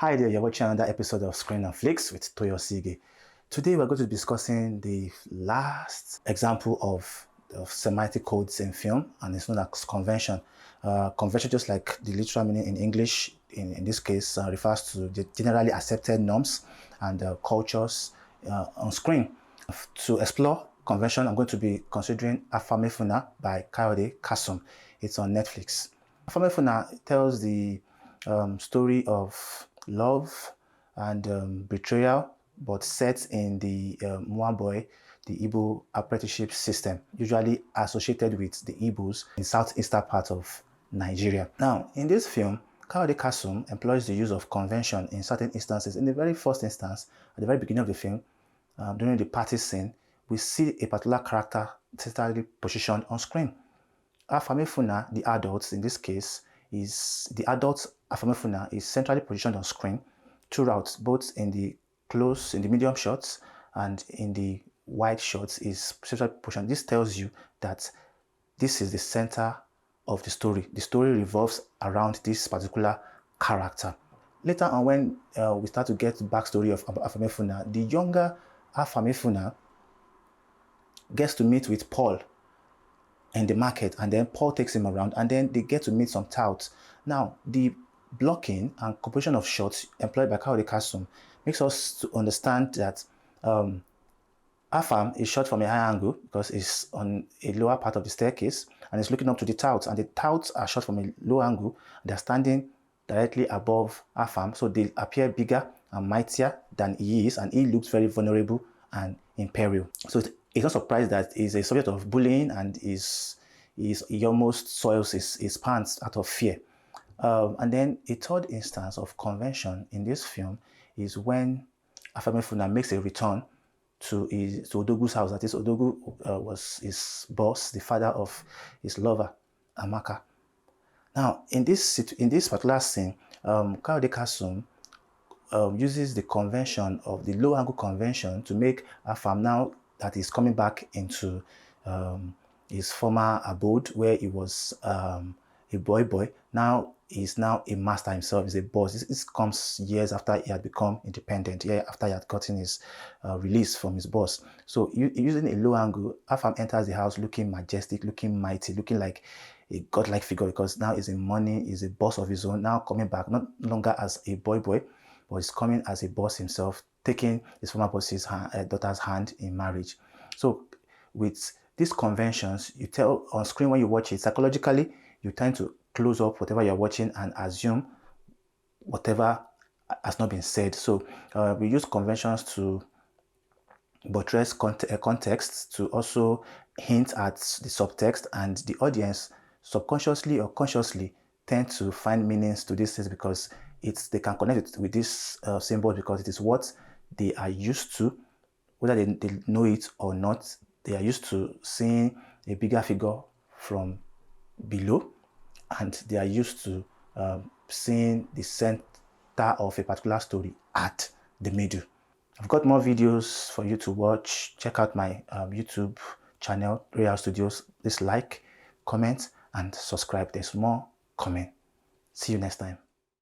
Hi there, you're watching another episode of Screen and Flicks with Toyo Sige. Today we're going to be discussing the last example of semantic codes in film, and it's known as convention. Convention, just like the literal meaning in English, in this case, refers to the generally accepted norms and cultures on screen. To explore convention, I'm going to be considering AFAMEFUNA by Kayode Kasum. It's on Netflix. AFAMEFUNA tells the story of love and betrayal, but set in the Mwamboi, the Igbo apprenticeship system, usually associated with the Igbos in southeastern part of Nigeria. Now, in this film, Kayode Kasum employs the use of convention in certain instances. In the very first instance, at the very beginning of the film, during the party scene, we see a particular character centrally positioned on screen. AFAMEFUNA, the adults in this case, is the adult AFAMEFUNA is centrally positioned on screen throughout, both in the close, in the medium shots and in the wide shots is centrally positioned. This tells you that this is the center of the story. The story revolves around this particular character. Later on, when we start to get the backstory of AFAMEFUNA, the younger AFAMEFUNA gets to meet with Paul in the market, and then Paul takes him around, and then they get to meet some touts. Now, the blocking and composition of shots employed by Kayode Kasum makes us to understand that Afam is shot from a high angle because it's on a lower part of the staircase and it's looking up to the touts, and the touts are shot from a low angle. They're standing directly above Afam, so they appear bigger and mightier than he is, and he looks very vulnerable and in peril. So it's not surprised that he's a subject of bullying, and he almost soils his pants out of fear. And then a third instance of convention in this film is when AFAMEFUNA makes a return to Odogu's house. That is, Odogu was his boss, the father of his lover, Amaka. Now, in this particular scene, Kayode Kasum uses the convention of the low angle convention to make Afam, now that he's coming back into his former abode where he was a boy. Now he's now a master himself. He's a boss. This comes years after he had become independent, yeah, after he had gotten his release from his boss. So using a low angle, Afam enters the house looking majestic, looking mighty, looking like a godlike figure, because now he's in money, he's a boss of his own, now coming back, not longer as a boy, but he's coming as a boss himself, taking his former boss's daughter's hand in marriage. So with these conventions, you tell on screen when you watch it, psychologically, you tend to close up whatever you're watching and assume whatever has not been said. So we use conventions to buttress context, to also hint at the subtext, and the audience subconsciously or consciously tend to find meanings to these things because they can connect it with this symbol, because it is what they are used to, whether they know it or not. They are used to seeing a bigger figure from below, and they are used to seeing the center of a particular story at the middle. I've got more videos for you to watch. Check out my YouTube channel, Real Studios. Please like, comment, and subscribe. There's more coming. See you next time.